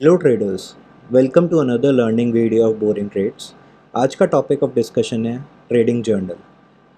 Hello traders, welcome to another learning video of Boring Trades. आज का topic of discussion है trading journal.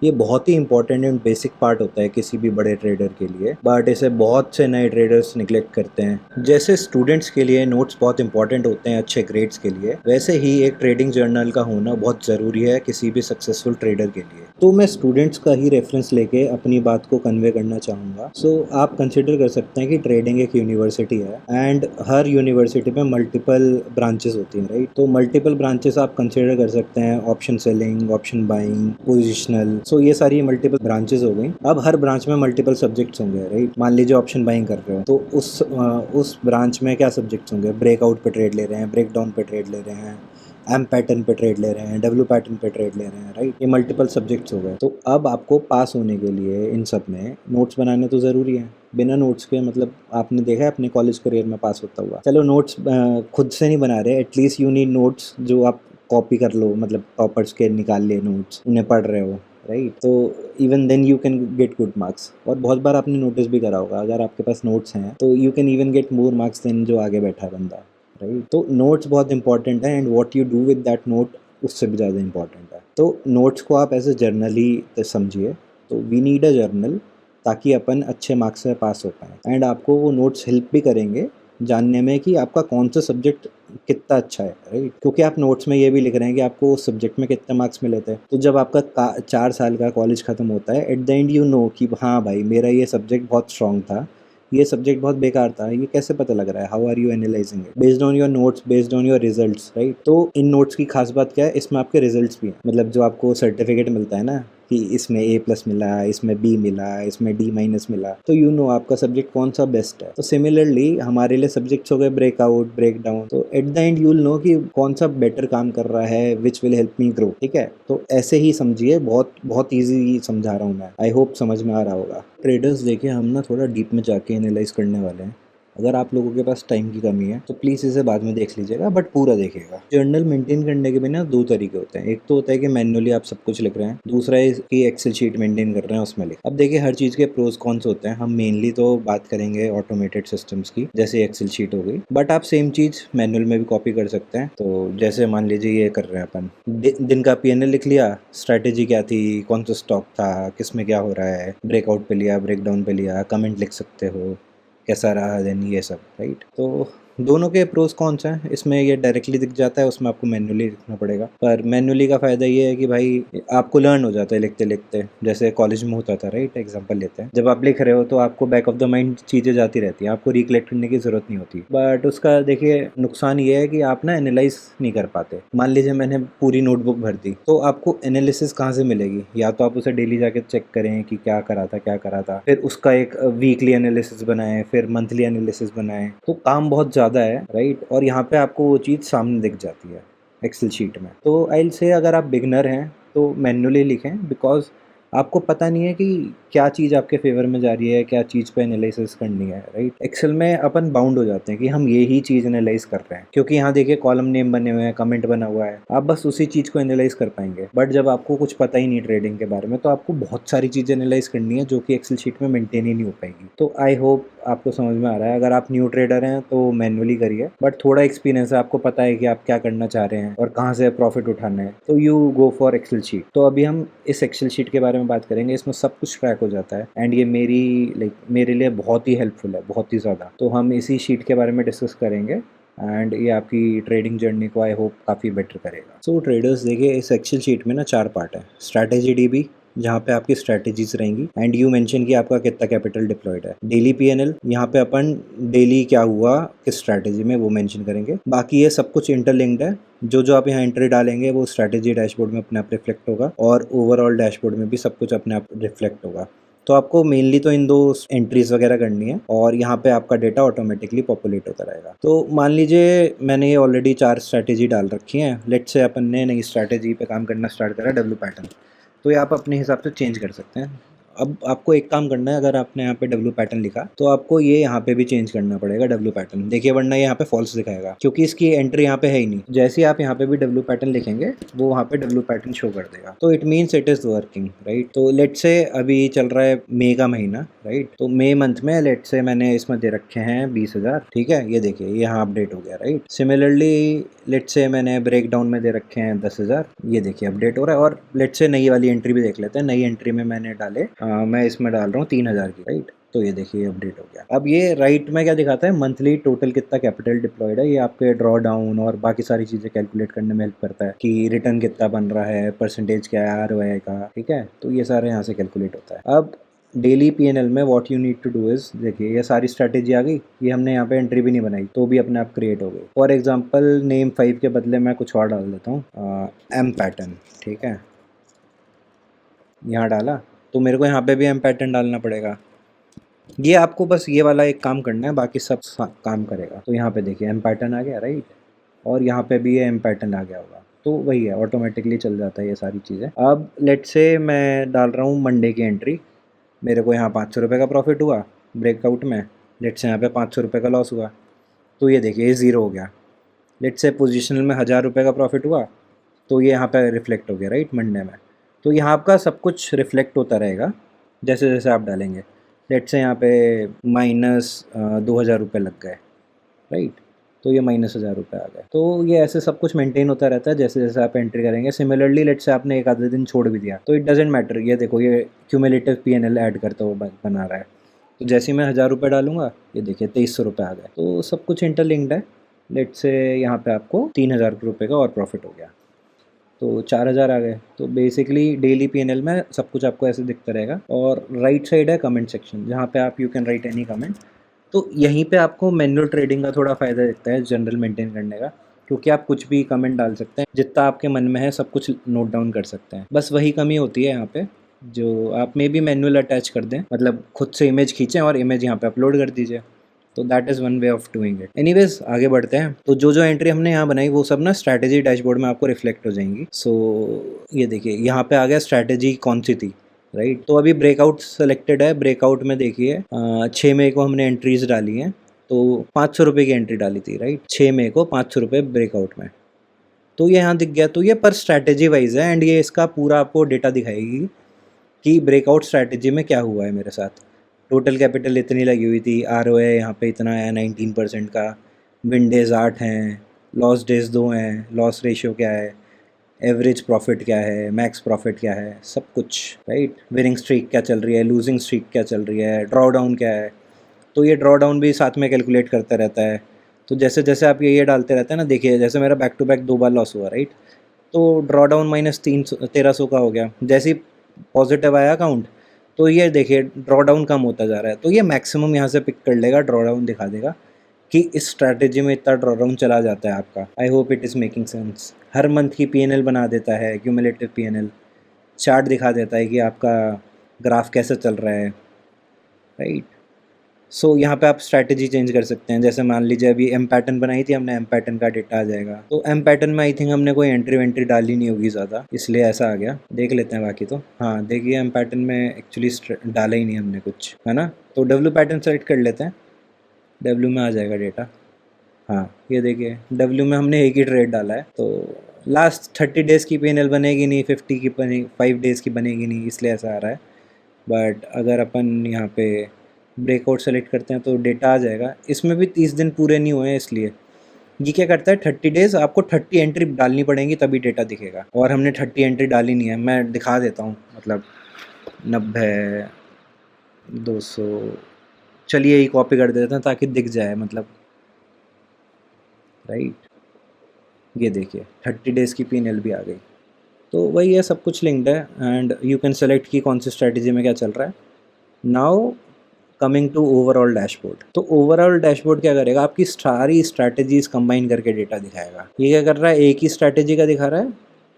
ये बहुत ही इंपॉर्टेंट एंड बेसिक पार्ट होता है किसी भी बड़े ट्रेडर के लिए, बट इसे बहुत से नए ट्रेडर्स निगलेक्ट करते हैं। जैसे स्टूडेंट्स के लिए नोट्स बहुत इंपॉर्टेंट होते हैं अच्छे ग्रेड्स के लिए, वैसे ही एक ट्रेडिंग जर्नल का होना बहुत ज़रूरी है किसी भी सक्सेसफुल ट्रेडर के लिए। तो मैं स्टूडेंट्स का ही रेफरेंस लेके अपनी बात को कन्वे करना चाहूँगा। आप कंसिडर कर सकते हैं कि ट्रेडिंग एक यूनिवर्सिटी है एंड हर यूनिवर्सिटी में मल्टीपल ब्रांचेस होती हैं, राइट। तो मल्टीपल ब्रांचेस आप कंसिडर कर सकते हैं, option selling, option buying, positional. ये सारी मल्टीपल ब्रांचेस हो गई। अब हर ब्रांच में मल्टीपल सब्जेक्ट्स होंगे, राइट। मान लीजिए ऑप्शन बाइंग कर रहे हो तो उस ब्रांच में क्या सब्जेक्ट्स होंगे? ब्रेकआउट पे ट्रेड ले रहे हैं, ब्रेक डाउन पे ट्रेड ले रहे हैं, एम पैटर्न पे ट्रेड ले रहे हैं, डब्ल्यू पैटर्न पे ट्रेड ले रहे हैं, राइट। ये मल्टीपल सब्जेक्ट्स हो गए। तो अब आपको पास होने के लिए इन सब में नोट्स बनाने तो ज़रूरी है। बिना नोट्स के मतलब आपने देखा है अपने कॉलेज करियर में पास होता हुआ। चलो नोट्स खुद से नहीं बना रहे, एटलीस्ट यू नीड नोट्स जो आप कॉपी कर लो, मतलब टॉपर्स के निकाल लिए नोट्स, उन्हें पढ़ रहे हो, राइट। तो even then you can get good marks. और बहुत बार आपने नोटिस भी करा होगा, अगर आपके पास नोट्स हैं तो you can even get more marks than जो आगे बैठा है बंदा, राइट। तो नोट्स बहुत इंपॉर्टेंट है and what you do with that note उससे भी ज़्यादा इंपॉर्टेंट है। तो नोट्स को आप एज ए जर्नल ही समझिए। तो वी नीड अ जर्नल ताकि अपन अच्छे मार्क्स से पास हो पाएँ एंड आपको वो नोट्स हेल्प भी करेंगे जानने में कि आपका कौन सा सब्जेक्ट कितना अच्छा है, राइट। क्योंकि आप नोट्स में ये भी लिख रहे हैं कि आपको उस सब्जेक्ट में कितने मार्क्स मिले थे। तो जब आपका 4 साल का कॉलेज खत्म होता है, eight the end you know कि हाँ भाई, मेरा ये सब्जेक्ट बहुत स्ट्रॉन्ग था, ये सब्जेक्ट बहुत बेकार था। ये कैसे पता लग रहा है? How are you analysing it? Based on your notes, based on your results, right. तो इन नोट्स की खास बात क्या है? इसमें आपके रिजल्ट्स भी हैं। मतलब जो आपको सर्टिफिकेट मिलता है ना कि इसमें A+ मिला, इसमें B मिला, इसमें D- मिला, तो यू नो आपका सब्जेक्ट कौन सा बेस्ट है। तो सिमिलरली हमारे लिए सब्जेक्ट्स हो गए ब्रेकआउट, ब्रेक डाउन। तो at the end you will know कि कौन सा बेटर काम कर रहा है, which will help me grow, ठीक है। तो ऐसे ही समझिए, बहुत बहुत ईजी समझा रहा हूँ मैं। आई होप समझ में आ रहा होगा। ट्रेडर्स देखिए, हम ना थोड़ा डीप में जाके एनालाइज करने वाले हैं। अगर आप लोगों के पास टाइम की कमी है तो प्लीज़ इसे बाद में देख लीजिएगा, बट पूरा देखिएगा। जर्नल मेंटेन करने के भी ना दो तरीके होते हैं। एक तो होता है कि मैन्युअली आप सब कुछ लिख रहे हैं, दूसरा है कि एक्सेल शीट मेंटेन कर रहे हैं, उसमें लिख। अब देखिए, हर चीज़ के प्रोज कॉन्स होते हैं। हम मेनली तो बात करेंगे ऑटोमेटेड सिस्टम्स की, जैसे एक्सेल शीट हो गई, बट आप सेम चीज़ मैनुअल में भी कॉपी कर सकते हैं। तो जैसे मान लीजिए ये कर रहे हैं अपन, दिन का P&L लिख लिया, स्ट्रैटेजी क्या थी, कौन सा स्टॉक था, किस में क्या हो रहा है, ब्रेकआउट पे लिया, ब्रेक डाउन पे लिया, कमेंट लिख सकते हो, कैसा रहा दिन, ये सब, राइट। तो दोनों के प्रोज कौन हैं, इसमें ये डायरेक्टली दिख जाता है, उसमें आपको मैन्युअली लिखना पड़ेगा। पर मैन्युअली का फ़ायदा ये है कि भाई आपको लर्न हो जाता है लिखते लिखते, जैसे कॉलेज में होता था, राइट। एग्जांपल लेते हैं, जब आप लिख रहे हो तो आपको बैक ऑफ द माइंड चीज़ें जाती रहती हैं, आपको रिकलेक्ट करने की ज़रूरत नहीं होती। बट उसका देखिए नुकसान ये है कि आप ना एनालाइज नहीं कर पाते। मान लीजिए मैंने पूरी नोटबुक भर दी, तो आपको एनालिसिस कहाँ से मिलेगी? या तो आप उसे डेली जाके चेक करें कि क्या करा था, क्या करा था, फिर उसका एक वीकली एनालिसिस बनाएं, फिर मंथली एनालिसिस बनाएं। तो काम बहुत ज़्यादा है, राइट। और यहाँ पे आपको वो चीज़ सामने दिख जाती है एक्सेल शीट में। तो आई विल से अगर आप बिगनर हैं तो मैन्युअली लिखें, बिकॉज आपको पता नहीं है कि क्या चीज़ आपके फेवर में जा रही है, क्या चीज़ पे एनालिसिस करनी है, राइट। एक्सेल में अपन बाउंड हो जाते हैं कि हम ये ही चीज़ एनालाइज कर रहे हैं, क्योंकि यहाँ देखिए कॉलम नेम बने हुए हैं, कमेंट बना हुआ है, आप बस उसी चीज़ को एनालाइज कर पाएंगे। बट जब आपको कुछ पता ही नहीं ट्रेडिंग के बारे में, तो आपको बहुत सारी चीज़ें एनालाइज करनी है जो कि एक्सेल शीट में मेंटेन ही नहीं हो पाएगी। तो आई होप आपको समझ में आ रहा है। अगर आप न्यू ट्रेडर हैं तो मैन्युअली करिए, बट थोड़ा एक्सपीरियंस है, आपको पता है कि आप क्या करना चाह रहे हैं और कहाँ से प्रॉफिट उठाना है, तो you go for Excel sheet. तो अभी हम इस एक्सेल शीट के बारे में बात करेंगे। इसमें सब कुछ ट्रैक हो जाता है एंड ये मेरे लिए बहुत ही हेल्पफुल है, बहुत ही ज़्यादा। तो हम इसी शीट के बारे में डिस्कस करेंगे एंड ये आपकी ट्रेडिंग जर्नी को आई होप काफ़ी बेटर करेगा। सो ट्रेडर्स देखिए, इस एक्सेल शीट में ना 4 पार्ट है। स्ट्रैटेजी DB, जहाँ पे आपकी स्ट्रैटेजीज रहेंगी एंड यू मेंशन कि आपका कितना कैपिटल डिप्लॉयड है। डेली P&L, यहाँ पे अपन डेली क्या हुआ किस स्ट्रैटेजी में वो मेंशन करेंगे। बाकी ये सब कुछ इंटरलिंक्ड है। जो जो आप यहाँ एंट्री डालेंगे वो स्ट्रैटेजी डैशबोर्ड में अपने आप रिफ्लेक्ट होगा और ओवरऑल डैशबोर्ड में भी सब कुछ अपने आप रिफ्लेक्ट होगा। तो आपको मेनली तो इन दो एंट्रीज वगैरह करनी है और यहाँ पे आपका डेटा ऑटोमेटिकली पॉपुलेट होता रहेगा। तो मान लीजिए मैंने ये ऑलरेडी 4 स्ट्रैटेजी डाल रखी हैं। लेट्स से अपन ने नई स्ट्रैटेजी पे काम करना स्टार्ट करा, डब्ल्यू पैटर्न। तो ये आप अपने हिसाब से चेंज कर सकते हैं। अब आपको एक काम करना है, अगर आपने यहाँ पे W पैटर्न लिखा तो आपको ये यहाँ पे भी चेंज करना पड़ेगा W पैटर्न, देखिए वरना ये यहाँ पे फॉल्स दिखाएगा क्योंकि इसकी एंट्री यहाँ पे है ही नहीं। जैसे ही आप यहाँ पे भी W पैटर्न लिखेंगे वो वहाँ पे W पैटर्न शो कर देगा, तो it means it is working, right. तो लेट से अभी चल रहा है मई का महीना, राइट। तो मई मंथ में लेट से मैंने इसमें दे रखे हैं 20,000, ठीक है। ये देखिए ये यहाँ अपडेट हो गया, राइट। सिमिलरली लेट से मैंने ब्रेक डाउन में दे रखे हैं 10,000, ये देखिए अपडेट हो रहा है। और लेट से नई वाली एंट्री भी देख लेते हैं। नई एंट्री में मैंने डाले मैं इसमें डाल रहा हूँ 3,000 की, राइट। तो ये देखिए अपडेट हो गया। अब ये राइट में क्या दिखाता है, मंथली टोटल कितना कैपिटल डिप्लॉयड है। ये आपके ड्रॉ डाउन और बाकी सारी चीज़ें कैलकुलेट करने में हेल्प करता है कि रिटर्न कितना बन रहा है, परसेंटेज क्या है ROI का, ठीक है। तो ये सारे यहाँ से कैलकुलेट होता है। अब डेली PNL में what you need to do is, देखिए ये सारी स्ट्रैटेजी आ गई। ये हमने यहाँ पे एंट्री भी नहीं बनाई तो भी अपने आप क्रिएट हो गई। फॉर एग्जांपल नेम 5 के बदले मैं कुछ और डाल देता हूँ, M पैटर्न, ठीक है। यहाँ डाला तो मेरे को यहाँ पे भी M पैटर्न डालना पड़ेगा। ये आपको बस ये वाला एक काम करना है, बाकी सब काम करेगा। तो यहाँ पे देखिए M पैटर्न आ गया, राइट। और यहाँ पे भी ये M पैटर्न आ गया होगा, तो वही है, ऑटोमेटिकली चल जाता है ये सारी चीज़ें। अब लेट से मैं डाल रहा हूँ मंडे की एंट्री। मेरे को यहाँ 500 रुपये का प्रॉफिट हुआ ब्रेकआउट में, लेट से यहाँ पे 500 रुपये का लॉस हुआ। तो ये देखिए ये ज़ीरो हो गया। लेट से पोजिशनल में 1,000 रुपये का प्रॉफिट हुआ तो ये यहाँ पे रिफ्लेक्ट हो गया, राइट, मंडे में। तो यहाँ आपका सब कुछ रिफ्लेक्ट होता रहेगा जैसे जैसे आप डालेंगे। लेट से यहाँ पे माइनस 2,000 रुपये लग गए, राइट। तो ये माइनस 1,000 रुपये आ गए। तो ये ऐसे सब कुछ मेंटेन होता रहता है जैसे जैसे आप एंट्री करेंगे। सिमिलरली लेट से आपने एक आधे दिन छोड़ भी दिया तो इट डजेंट मैटर। ये देखो ये क्यूमुलेटिव PNL ऐड करता हुआ बना रहा है। तो जैसे ही मैं 1,000 रुपये डालूंगा ये देखिए 2,300 रुपये आ गए। तो सब कुछ इंटरलिंक्ड है। लेट से यहाँ पे आपको 3,000 रुपये का और प्रॉफिट हो गया, तो 4,000 आ गए। तो बेसिकली डेली PNL में सब कुछ आपको ऐसे दिखता रहेगा। और राइट साइड है कमेंट सेक्शन, जहाँ पे आप you can write any comment. तो यहीं पे आपको मैनुअल ट्रेडिंग का थोड़ा फ़ायदा दिखता है जनरल मेंटेन करने का, क्योंकि आप कुछ भी कमेंट डाल सकते हैं, जितना आपके मन में है सब कुछ नोट डाउन कर सकते हैं। बस वही कमी होती है यहाँ पे, जो आप मे भी मैनुअल अटैच कर दें, मतलब खुद से इमेज खींचें और इमेज यहाँ पे अपलोड कर दीजिए। तो that is one way of doing it. Anyways आगे बढ़ते हैं। तो जो जो एंट्री हमने यहाँ बनाई वो सब ना स्ट्रैटेजी डैशबोर्ड में आपको रिफ्लेक्ट हो जाएंगी। सो ये देखिए यहाँ पे आ गया स्ट्रैटेजी कौन सी थी, राइट। तो अभी ब्रेकआउट सेलेक्टेड है। ब्रेकआउट में देखिए 6 मई को हमने एंट्रीज डाली हैं, तो 500 रुपये की एंट्री डाली थी, राइट। 6 मई को 500 रुपये ब्रेकआउट में, तो ये यहाँ दिख गया। तो ये पर स्ट्रैटेजी वाइज है एंड ये इसका पूरा आपको डेटा दिखाएगी कि ब्रेकआउट स्ट्रैटेजी में क्या हुआ है मेरे साथ। टोटल कैपिटल इतनी लगी हुई थी, ROI यहाँ पे इतना है 19% का, विन डेज 8 हैं, लॉस डेज 2 हैं, लॉस रेशियो क्या है, एवरेज प्रॉफिट क्या है, मैक्स प्रॉफिट क्या है, सब कुछ, राइट। विनिंग स्ट्रीक क्या चल रही है, लूजिंग स्ट्रीक क्या चल रही है, ड्रॉ डाउन क्या है। तो ये ड्रॉ डाउन भी साथ में कैलकुलेट करता रहता है। तो जैसे जैसे आप ये डालते रहते हैं ना, देखिए जैसे मेरा बैक टू बैक 2 बार लॉस हुआ, राइट। तो ड्रॉ डाउन माइनस 1300 का हो गया। जैसे ही पॉजिटिव आया अकाउंट तो ये देखिए ड्रॉ डाउन कम होता जा रहा है। तो ये मैक्सिमम यहाँ से पिक कर लेगा, ड्रॉ डाउन दिखा देगा कि इस स्ट्रैटेजी में इतना ड्रॉ डाउन चला जाता है आपका। I hope it is making sense. Her month की PNL बना देता है, क्यूमुलेटिव PNL चार्ट दिखा देता है कि आपका ग्राफ कैसे चल रहा है, राइट। सो यहाँ पे आप स्ट्रैटेजी चेंज कर सकते हैं। जैसे मान लीजिए अभी M पैटर्न बनाई थी हमने, M पैटर्न का डेटा आ जाएगा। तो M पैटर्न में आई थिंक हमने कोई एंट्री वेंट्री डाली नहीं होगी ज़्यादा, इसलिए ऐसा आ गया। देख लेते हैं बाकी। तो हाँ देखिए M पैटर्न में एक्चुअली डाला ही नहीं हमने कुछ, है ना। तो W पैटर्न सेलेक्ट कर लेते हैं, W में आ जाएगा डेटा। हाँ ये देखिए W में हमने एक ही ट्रेड डाला है। तो लास्ट 30 डेज़ की PNL बनेगी नहीं, 50 की बनेगी, 5 डेज़ की बनेगी नहीं, इसलिए ऐसा आ रहा है। बट अगर अपन यहाँ पे ब्रेकआउट सेलेक्ट करते हैं तो डेटा आ जाएगा। इसमें भी 30 दिन पूरे नहीं हुए हैं, इसलिए ये क्या करता है 30 डेज़ आपको 30 एंट्री डालनी पड़ेंगी तभी डेटा दिखेगा। और हमने 30 एंट्री डाली नहीं है। मैं दिखा देता हूँ, मतलब 90, 200, चलिए यही कॉपी कर देते हैं ताकि दिख जाए, मतलब, राइट। ये देखिए 30 डेज़ की PNL भी आ गई। तो वही है, सब कुछ लिंक्ड है एंड यू कैन सेलेक्ट कि कौन सी स्ट्रैटेजी में क्या चल रहा है। Now coming to overall dashboard. तो ओवरऑल डैशबोर्ड क्या करेगा, आपकी सारी स्ट्रैटेजीज कंबाइन करके डेटा दिखाएगा। ये क्या कर रहा है, एक ही स्ट्रैटेजी का दिखा रहा है,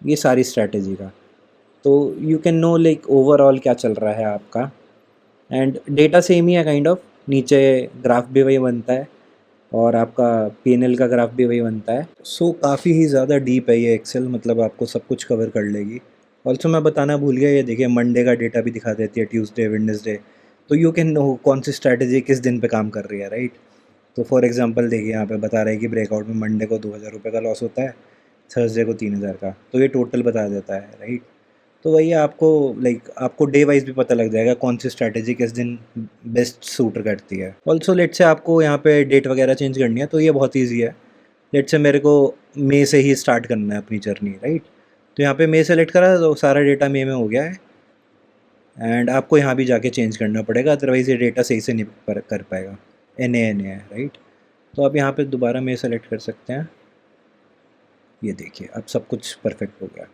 ये सारी स्ट्रैटेजी का। तो you can know like overall क्या चल रहा है आपका। एंड डेटा सेम ही है काइंड ऑफ, नीचे ग्राफ भी वही बनता है और आपका PNL का ग्राफ भी वही बनता है। सो काफ़ी ही ज़्यादा डीप है ये एक्सेल, मतलब आपको सब कुछ कवर कर लेगी। ऑल्सो मैं बताना भूल गया, ये देखिए मंडे का डेटा भी दिखा देती है, ट्यूसडे, वेडनेसडे, तो यू कैन नो कौन सी स्ट्रैटेजी किस दिन पे काम कर रही है, राइट। तो फॉर एग्जांपल देखिए यहाँ पे बता रहा है कि ब्रेकआउट में मंडे को 2000 रुपये का लॉस होता है, थर्सडे को 3000 का, तो ये टोटल बता देता है, राइट। तो वही आपको लाइक आपको डे वाइज भी पता लग जाएगा कौन सी स्ट्रैटेजी किस दिन बेस्ट सूट करती है। ऑल्सो लेट से आपको यहाँ पे डेट वगैरह चेंज करनी है, तो ये बहुत ईजी है। लेट से मेरे को मई से ही स्टार्ट करना है अपनी जर्नी, राइट। तो यहाँ पे मई सेलेक्ट करा तो सारा डेटा मई में हो गया है, एंड आपको यहाँ भी जाके चेंज करना पड़ेगा, अदरवाइज़ ये डेटा सही से नहीं कर पाएगा। एन ए है, राइट। तो आप यहाँ पे दोबारा मई सेलेक्ट कर सकते हैं। ये देखिए अब सब कुछ परफेक्ट हो गया।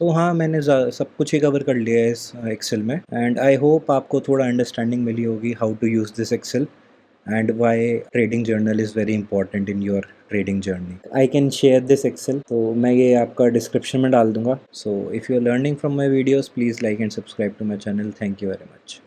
तो हाँ, मैंने सब कुछ ही कवर कर लिया है इस एक्सेल में, एंड आई होप आपको थोड़ा अंडरस्टैंडिंग मिली होगी how to use this Excel and why trading journal is very important in your trading journey. I can share this Excel, तो मैं ये आपका डिस्क्रिप्शन में डाल दूंगा। So if you are learning from my videos, please like and subscribe to my channel. Thank you very much.